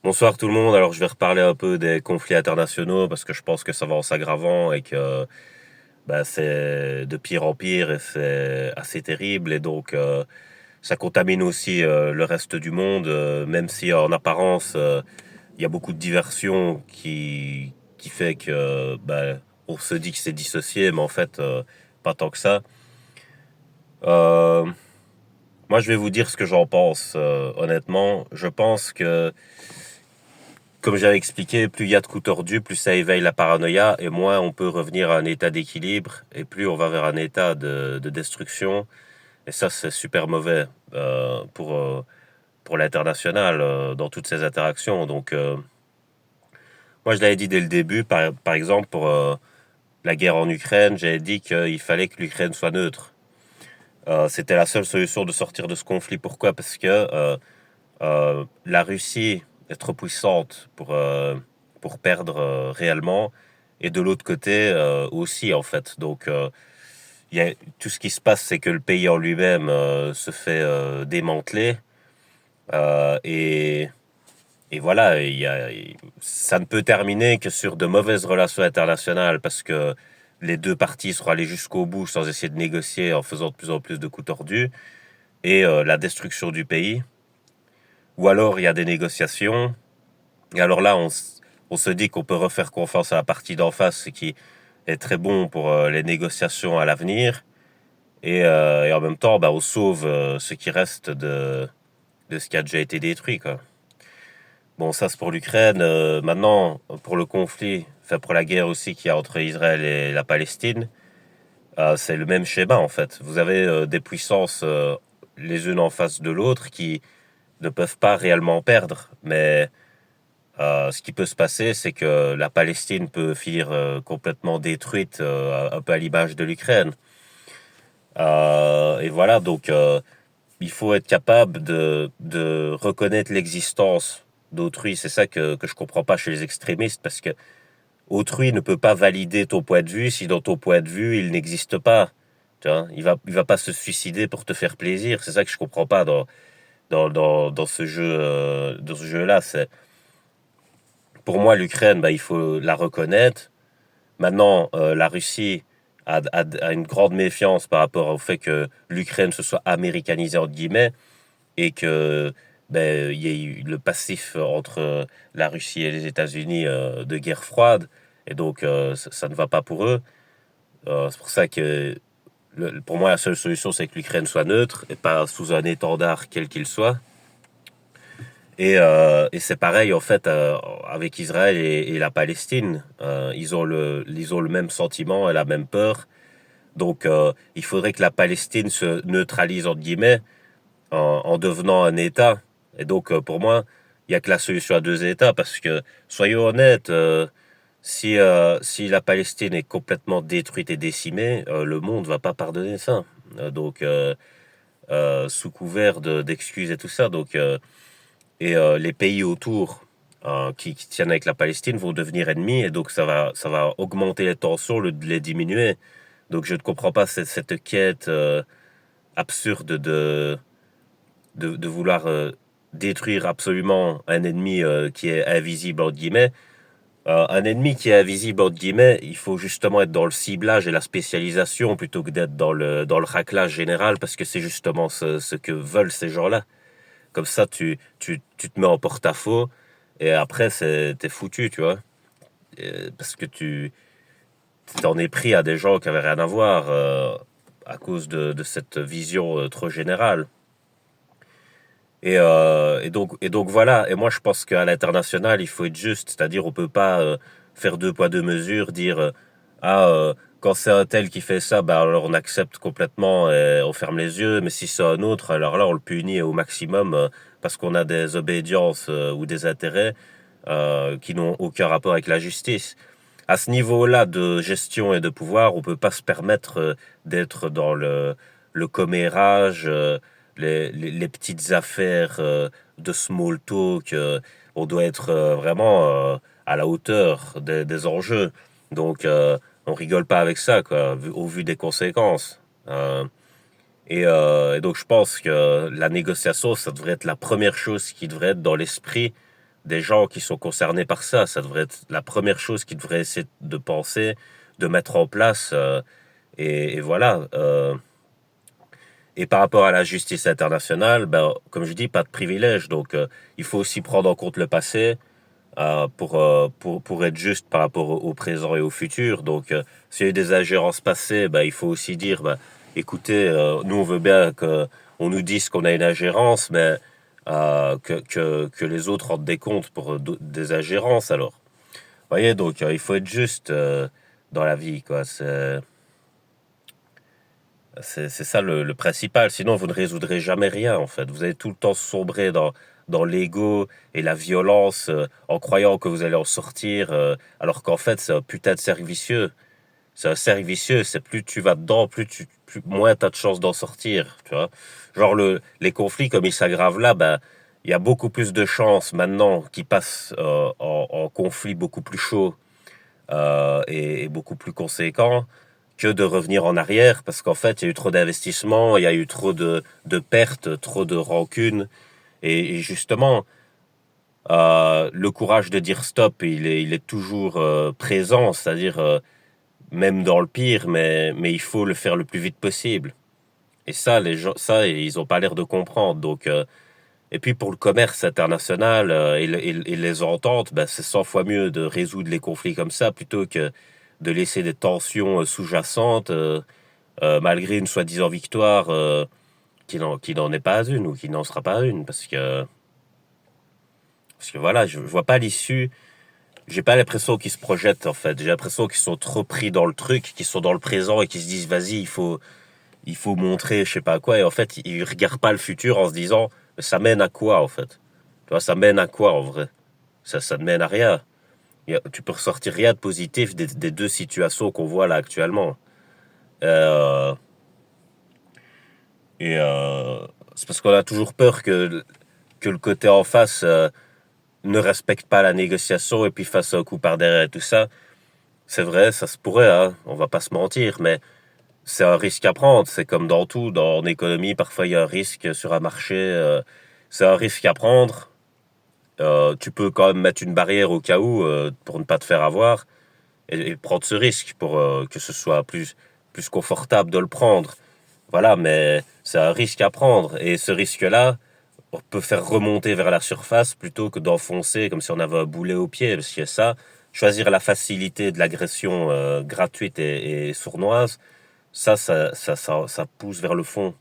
Bonsoir tout le monde. Alors je vais reparler un peu des conflits internationaux parce que je pense que ça va en s'aggravant et que c'est de pire en pire et c'est assez terrible et donc ça contamine aussi le reste du monde, même si en apparence il y a beaucoup de diversion qui fait que on se dit que c'est dissocié, mais en fait pas tant que ça. Euh, Moi je vais vous dire ce que j'en pense. Honnêtement, je pense que comme j'avais expliqué, plus il y a de coups tordus, plus ça éveille la paranoïa, et moins on peut revenir à un état d'équilibre, et plus on va vers un état de destruction. Et ça, c'est super mauvais pour l'international, dans toutes ces interactions. Donc, moi, je l'avais dit dès le début, par exemple, pour la guerre en Ukraine, j'avais dit qu'il fallait que l'Ukraine soit neutre. C'était la seule solution de sortir de ce conflit. Pourquoi? Parce que la Russie est trop puissante pour perdre réellement, et de l'autre côté aussi en fait. Donc tout ce qui se passe, c'est que le pays en lui-même se fait démanteler euh, et, et voilà, ça ne peut terminer que sur de mauvaises relations internationales parce que les deux parties seront allées jusqu'au bout sans essayer de négocier en faisant de plus en plus de coups tordus et la destruction du pays. Ou alors il y a des négociations. Et alors là, on se dit qu'on peut refaire confiance à la partie d'en face, ce qui est très bon pour les négociations à l'avenir. Et en même temps, on sauve ce qui reste de ce qui a déjà été détruit, quoi. Bon, ça c'est pour l'Ukraine. Maintenant, pour le conflit, enfin pour la guerre aussi qu'il y a entre Israël et la Palestine, c'est le même schéma en fait. Vous avez des puissances les unes en face de l'autre qui ne peuvent pas réellement perdre, mais ce qui peut se passer, c'est que la Palestine peut finir complètement détruite, un peu à l'image de l'Ukraine. Et voilà, donc il faut être capable de reconnaître l'existence d'autrui. C'est ça que je comprends pas chez les extrémistes, parce que autrui ne peut pas valider ton point de vue si dans ton point de vue il n'existe pas. Tu vois, il va pas se suicider pour te faire plaisir. C'est ça que je comprends pas dans ce jeu, dans ce jeu-là. C'est pour moi l'Ukraine, il faut la reconnaître. Maintenant, la Russie a une grande méfiance par rapport au fait que l'Ukraine se soit américanisée entre guillemets et que il y ait eu le passif entre la Russie et les États-Unis de guerre froide, et donc ça ne va pas pour eux. C'est pour ça que pour moi la seule solution c'est que l'Ukraine soit neutre et pas sous un étendard quel qu'il soit. Et c'est pareil en fait avec Israël et la Palestine. Ils ont le même sentiment et la même peur. Donc il faudrait que la Palestine se neutralise entre guillemets en devenant un État. Et donc pour moi, il y a que la solution à deux États parce que soyons honnêtes, si la Palestine est complètement détruite et décimée, le monde va pas pardonner ça. Donc sous couvert d'excuses et tout ça. Donc les pays autour qui tiennent avec la Palestine vont devenir ennemis et donc ça va augmenter les tensions, les diminuer. Donc je ne comprends pas cette quête absurde de vouloir détruire absolument un ennemi qui est invisible entre guillemets. Un ennemi qui est invisible entre guillemets, il faut justement être dans le ciblage et la spécialisation plutôt que d'être dans le raclage général parce que c'est justement ce que veulent ces gens-là. Comme ça, tu te mets en porte-à-faux et après, t'es foutu, tu vois. Parce que tu t'en es pris à des gens qui avaient rien à voir à cause de cette vision trop générale. Et donc voilà. Et moi, je pense qu'à l'international, il faut être juste. C'est-à-dire, on peut pas faire deux poids, deux mesures, dire ah, quand c'est un tel qui fait ça, alors on accepte complètement et on ferme les yeux. Mais si c'est un autre, alors là, on le punit au maximum parce qu'on a des obédiences ou des intérêts qui n'ont aucun rapport avec la justice. À ce niveau-là de gestion et de pouvoir, on peut pas se permettre d'être dans le commérage, les petites affaires de small talk. On doit être vraiment à la hauteur des enjeux. Donc, on rigole pas avec ça, quoi, au vu des conséquences. Et donc, je pense que la négociation, ça devrait être la première chose qui devrait être dans l'esprit des gens qui sont concernés par ça. Ça devrait être la première chose qu'ils devraient essayer de penser, de mettre en place. Et voilà. Et par rapport à la justice internationale, ben, comme je dis, pas de privilège. Donc, il faut aussi prendre en compte le passé pour être juste par rapport au présent et au futur. Donc, s'il y a eu des ingérences passées, ben, il faut aussi dire, ben, écoutez, nous, on veut bien qu'on nous dise qu'on a une ingérence, mais que les autres rendent des comptes pour des ingérences, alors. Vous voyez, donc, il faut être juste dans la vie, quoi. C'est ça le principal. Sinon, vous ne résoudrez jamais rien, en fait. Vous allez tout le temps sombrer dans l'ego et la violence en croyant que vous allez en sortir, alors qu'en fait, c'est un putain de cercle vicieux. C'est un cercle vicieux. C'est plus tu vas dedans, moins tu as de chances d'en sortir. Tu vois? Genre, les conflits, comme ils s'aggravent là, ben, il y a beaucoup plus de chances maintenant qu'ils passent en conflits beaucoup plus chauds et beaucoup plus conséquents que de revenir en arrière, parce qu'en fait, il y a eu trop d'investissements, il y a eu trop de pertes, trop de rancunes, et justement, le courage de dire stop, il est toujours présent, c'est-à-dire même dans le pire, mais il faut le faire le plus vite possible. Et ça, les gens, ça, ils ont pas l'air de comprendre. Donc, et puis pour le commerce international et les ententes, ben, c'est 100 fois mieux de résoudre les conflits comme ça plutôt que de laisser des tensions sous-jacentes malgré une soi-disant victoire qui n'en est pas une ou qui n'en sera pas une. Parce que voilà, je vois pas l'issue. J'ai pas l'impression qu'ils se projettent en fait. J'ai l'impression qu'ils sont trop pris dans le truc, qu'ils sont dans le présent et qu'ils se disent vas-y, il faut montrer je sais pas quoi. Et en fait, ils regardent pas le futur en se disant ça mène à quoi en fait. Tu vois, ça mène à quoi en vrai? Ça ne mène à rien. Tu peux ressortir rien de positif des deux situations qu'on voit là actuellement. Euh, c'est parce qu'on a toujours peur que le côté en face ne respecte pas la négociation et puis fasse un coup par derrière et tout ça. C'est vrai, ça se pourrait, hein, on va pas se mentir, mais c'est un risque à prendre. C'est comme dans tout, en économie, parfois il y a un risque sur un marché. C'est un risque à prendre. Tu peux quand même mettre une barrière au cas où pour ne pas te faire avoir et prendre ce risque pour que ce soit plus confortable de le prendre. Voilà, mais c'est un risque à prendre. Et ce risque-là, on peut faire remonter vers la surface plutôt que d'enfoncer comme si on avait un boulet au pied. Parce que ça, choisir la facilité de l'agression gratuite et sournoise, ça pousse vers le fond.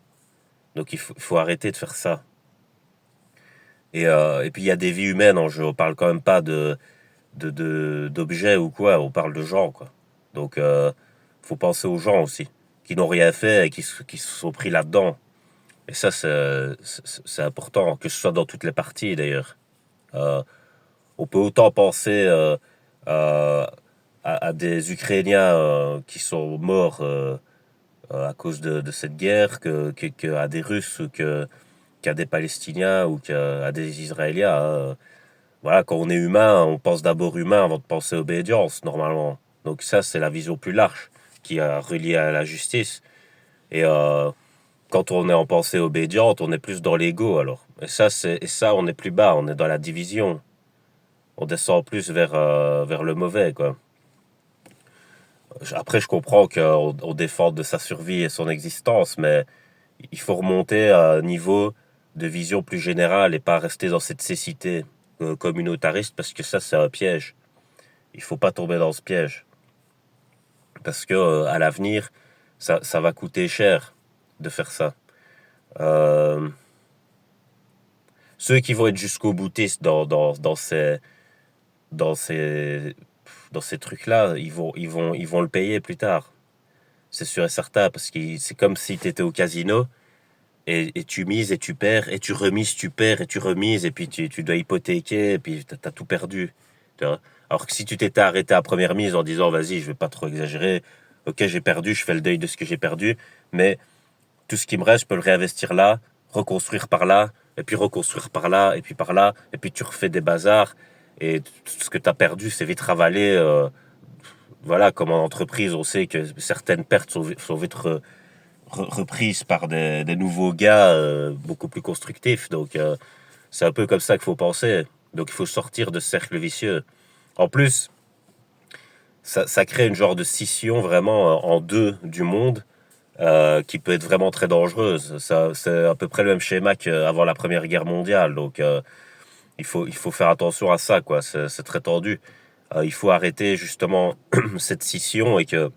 Donc il faut arrêter de faire ça. Et puis il y a des vies humaines en jeu. On parle quand même pas d'objets ou quoi. On parle de gens, quoi. Donc faut penser aux gens aussi, qui n'ont rien fait et qui se sont pris là-dedans. Et ça, c'est important, que ce soit dans toutes les parties d'ailleurs. Euh, on peut autant penser euh, à des Ukrainiens qui sont morts à cause de cette guerre que à des Russes ou qu'à des Palestiniens ou qu'à des Israéliens. Hein. Voilà, quand on est humain, on pense d'abord humain avant de penser obédience, normalement. Donc ça, c'est la vision plus large qui est reliée à la justice. Et quand on est en pensée obédiente, on est plus dans l'ego alors. Et ça, on est plus bas, on est dans la division. On descend plus vers le mauvais, quoi. Après, je comprends qu'on défende de sa survie et son existence, mais il faut remonter à un niveau de vision plus générale et pas rester dans cette cécité communautariste parce que ça, c'est un piège. Il faut pas tomber dans ce piège. Parce que à l'avenir, ça va coûter cher de faire ça. Euh, Ceux qui vont être jusqu'au boutiste dans ces, dans ces trucs-là, ils vont le payer plus tard. C'est sûr et certain, parce que c'est comme si tu étais au casino et tu mises et tu perds, et tu remises, tu perds et tu remises, et puis tu dois hypothéquer, et puis t'as tout perdu. Tu vois. Alors que si tu t'étais arrêté à première mise en disant, vas-y, je vais pas trop exagérer, ok, j'ai perdu, je fais le deuil de ce que j'ai perdu, mais tout ce qui me reste, je peux le réinvestir là, reconstruire par là, et puis reconstruire par là, et puis par là, et puis tu refais des bazars, et tout ce que tu as perdu, c'est vite ravalé. Voilà, comme en entreprise, on sait que certaines pertes sont vite reprises par des nouveaux gars beaucoup plus constructifs. Donc, c'est un peu comme ça qu'il faut penser. Donc il faut sortir de ce cercle vicieux. En plus, ça crée une genre de scission vraiment en deux du monde qui peut être vraiment très dangereuse. Ça, c'est à peu près le même schéma qu'avant la Première Guerre mondiale. Donc il faut faire attention à ça, quoi. C'est très tendu. Il faut arrêter justement cette scission et que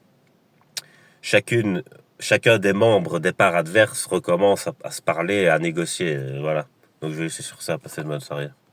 chacune, chacun des membres des parts adverses recommence à se parler et à négocier. Voilà. Donc je vais laisser sur ça, passer une bonne soirée.